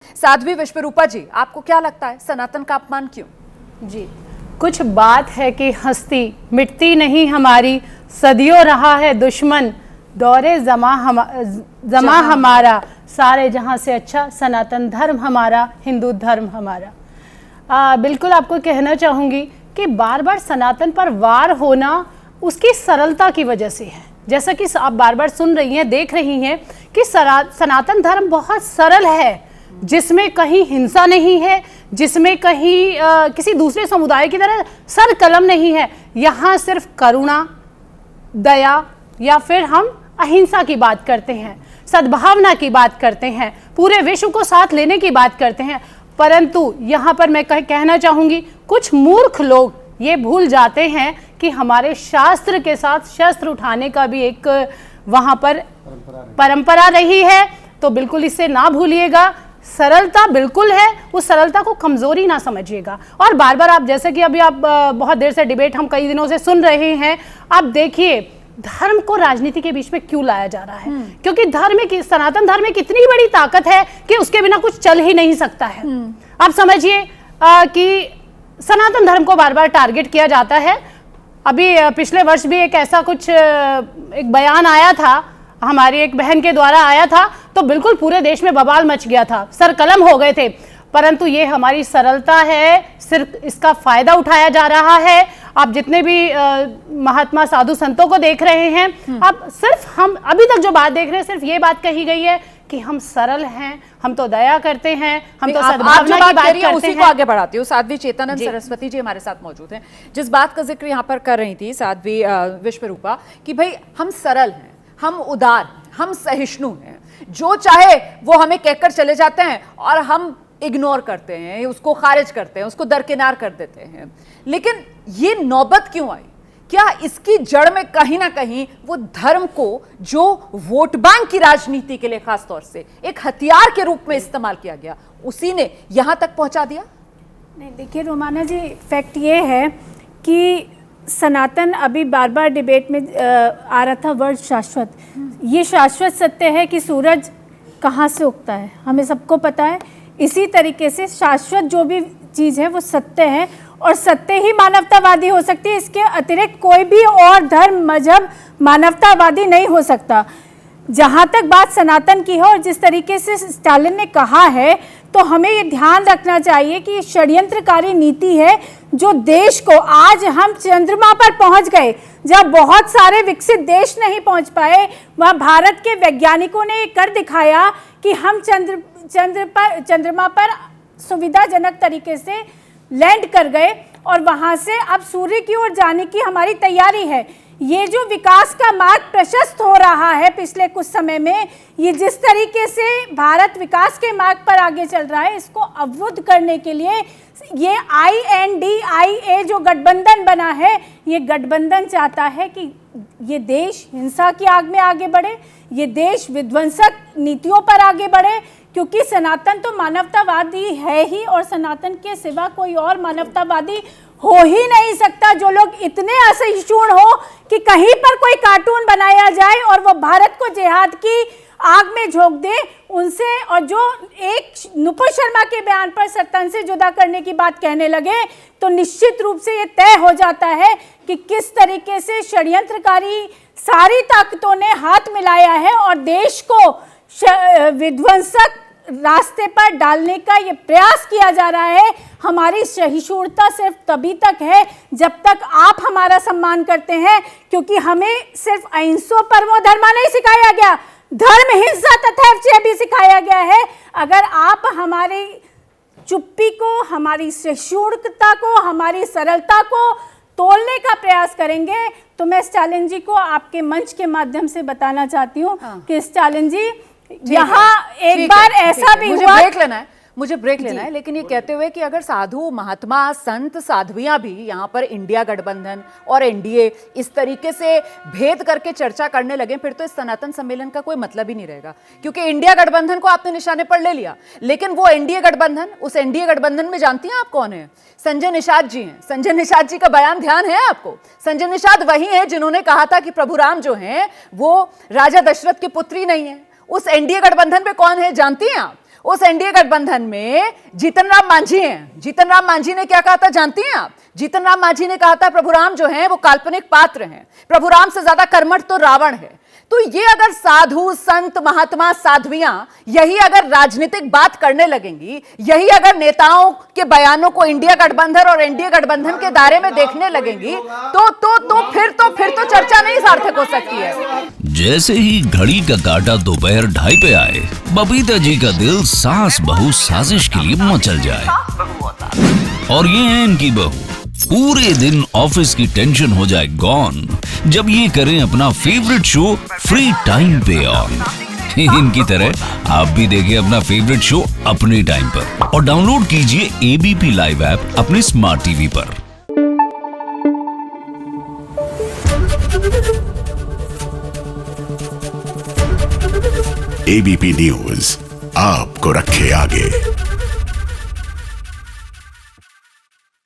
साध्वी विश्वरूपा जी, आपको क्या लगता है सनातन का अपमान क्यों? जी, कुछ बात है कि हस्ती मिटती नहीं हमारी, सदियों रहा है दुश्मन, दौरे जमा हमारा, सारे जहां से अच्छा सनातन धर्म हमारा, हिंदू धर्म हमारा। बिल्कुल आपको कहना चाहूँगी कि बार बार सनातन पर वार होना उसकी सरलता की वजह से है। जैसा कि आप बार बार सुन रही हैं, देख रही हैं कि सनातन धर्म बहुत सरल है, जिसमें कहीं हिंसा नहीं है, जिसमें कहीं किसी दूसरे समुदाय की तरह सर कलम नहीं है। यहाँ सिर्फ करुणा, दया या फिर हम अहिंसा की बात करते हैं, सद्भावना की बात करते हैं, पूरे विश्व को साथ लेने की बात करते हैं। परंतु यहाँ पर मैं कहना चाहूँगी, कुछ मूर्ख लोग ये भूल जाते हैं कि हमारे शास्त्र के साथ शस्त्र उठाने का भी एक वहाँ पर परंपरा रही है। तो बिल्कुल इसे ना भूलिएगा। सरलता बिल्कुल है, उस सरलता को कमजोरी ना समझिएगा। और बार बार आप, जैसे कि अभी आप बहुत देर से डिबेट हम कई दिनों से सुन रहे हैं, आप देखिए धर्म को राजनीति के बीच में क्यों लाया जा रहा है। क्योंकि सनातन धर्म में कितनी बड़ी ताकत है कि उसके बिना कुछ चल ही नहीं सकता है। आप समझिए कि सनातन धर्म को बार बार टारगेट किया जाता है। अभी पिछले वर्ष भी एक ऐसा कुछ एक बयान आया था, हमारी एक बहन के द्वारा आया था, तो बिल्कुल पूरे देश में बवाल मच गया था, सरकलम हो गए थे। परंतु ये हमारी सरलता है, सिर्फ इसका फायदा उठाया जा रहा है। आप जितने भी महात्मा साधु संतों को देख रहे हैं, अब सिर्फ हम अभी तक जो बात देख रहे हैं, सिर्फ ये बात कही गई है कि हम सरल हैं, हम तो दया करते हैं, हम तो सद्भावना की बात करते हैं। उसी को आगे बढ़ाती हूँ। साध्वी चेतनानंद सरस्वती जी हमारे साथ मौजूद हैं। जिस बात का जिक्र यहाँ पर कर रही थी साध्वी विश्वरूपा कि भाई हम सरल हैं, हम उदार, हम सहिष्णु हैं, जो चाहे वो हमें कहकर चले जाते हैं और हम इग्नोर करते हैं, उसको खारिज करते हैं, उसको दरकिनार कर देते हैं। लेकिन ये नौबत क्यों आई? क्या इसकी जड़ में कहीं ना कहीं वो धर्म को, जो वोट बैंक की राजनीति के लिए खास तौर से एक हथियार के रूप में इस्तेमाल किया गया, उसी ने यहां तक पहुंचा दिया? नहीं, देखिए रोमाना जी, फैक्ट ये है कि सनातन, अभी बार बार डिबेट में आ रहा था वर्ड शाश्वत। ये शाश्वत सत्य है कि सूरज कहाँ से उगता है, हमें सबको पता है। इसी तरीके से शाश्वत जो भी चीज़ है वो सत्य है, और सत्य ही मानवतावादी हो सकती है। इसके अतिरिक्त कोई भी और धर्म, मजहब मानवतावादी नहीं हो सकता। जहाँ तक बात सनातन की है और जिस तरीके से स्टालिन ने कहा है, तो हमें ये ध्यान रखना चाहिए कि षड्यंत्रकारी नीति है जो देश को, आज हम चंद्रमा पर पहुंच गए जब बहुत सारे विकसित देश नहीं पहुंच पाए, वहाँ भारत के वैज्ञानिकों ने ये कर दिखाया कि हम चंद्रमा पर सुविधाजनक तरीके से लैंड कर गए, और वहाँ से अब सूर्य की ओर जाने की हमारी तैयारी है। ये जो विकास का मार्ग प्रशस्त हो रहा है पिछले कुछ समय में, ये जिस तरीके से भारत विकास के मार्ग पर आगे चल रहा है, इसको अवरुद्ध करने के लिए ये INDIA जो गठबंधन बना है, ये गठबंधन चाहता है कि ये देश हिंसा की आग में आगे बढ़े, ये देश विध्वंसक नीतियों पर आगे बढ़े। क्योंकि सनातन तो मानवतावादी है ही, और सनातन के सिवा कोई और मानवतावादी हो ही नहीं सकता। जो लोग इतने असहिष्णु हो कि कहीं पर कोई कार्टून बनाया जाए और वो भारत को जिहाद की आग में झोंक दे, उनसे, और जो एक नुपुर शर्मा के बयान पर सत्तन से जुदा करने की बात कहने लगे, तो निश्चित रूप से ये तय हो जाता है कि किस तरीके से षड्यंत्रकारी सारी ताकतों ने हाथ मिलाया है और देश को विध्वंसक रास्ते पर डालने का ये प्रयास किया जा रहा है। हमारी सहिष्णुता सिर्फ तभी तक है जब तक आप हमारा सम्मान करते हैं, क्योंकि हमें सिर्फ अहिंसो परमो धर्मा नहीं सिखाया गया, धर्म हिंसा तथैव भी सिखाया गया है। अगर आप हमारी चुप्पी को, हमारी सहिष्णुता को, हमारी सरलता को तोलने का प्रयास करेंगे, तो मैं स्टालिन जी को आपके मंच के माध्यम से बताना चाहती हूँ कि स्टालिन जी, यहाँ एक बार ऐसा भी हुआ, मुझे ब्रेक लेना है, लेकिन ये कहते हुए कि अगर साधु, महात्मा, संत, साध्वियां भी यहाँ पर इंडिया गठबंधन और एनडीए इस तरीके से भेद करके चर्चा करने लगे, फिर तो इस सनातन सम्मेलन का कोई मतलब ही नहीं रहेगा। क्योंकि इंडिया गठबंधन को आपने निशाने पर ले लिया, लेकिन वो एनडीए गठबंधन, उस एनडीए गठबंधन में जानती हैं आप कौन है? संजय निषाद जी हैं। संजय निषाद जी का बयान ध्यान है आपको? संजय निषाद वही है जिन्होंने कहा था कि प्रभु राम जो हैं वो राजा दशरथ की पुत्री नहीं है। उस एनडीए गठबंधन में कौन है जानती हैं आप? उस एनडीए गठबंधन में जीतन राम मांझी हैं। जीतन राम मांझी ने क्या कहा था जानती हैं आप? जीतन राम मांझी ने कहा था प्रभुराम जो हैं वो काल्पनिक पात्र हैं, प्रभुराम से ज्यादा कर्मठ तो रावण है। तो ये अगर साधु संत महात्मा साध्वियां यही अगर राजनीतिक बात करने लगेंगी, यही अगर नेताओं के बयानों को इंडिया गठबंधन और एनडीए गठबंधन के दायरे में देखने लगेंगी तो फिर तो चर्चा नहीं सार्थक हो सकती है। जैसे ही घड़ी का काटा दोपहर 2:30 पे आए, बबीता जी का दिल सास बहू साजिश के लिए मचल जाए। और ये है इनकी बहू, पूरे दिन ऑफिस की टेंशन हो जाए गॉन जब ये करें अपना फेवरेट शो फ्री टाइम पे ऑन। इनकी तरह आप भी देखिए अपना फेवरेट शो अपने टाइम पर और डाउनलोड कीजिए एबीपी लाइव ऐप अपने स्मार्ट टीवी पर। एबीपी न्यूज आपको रखे आगे।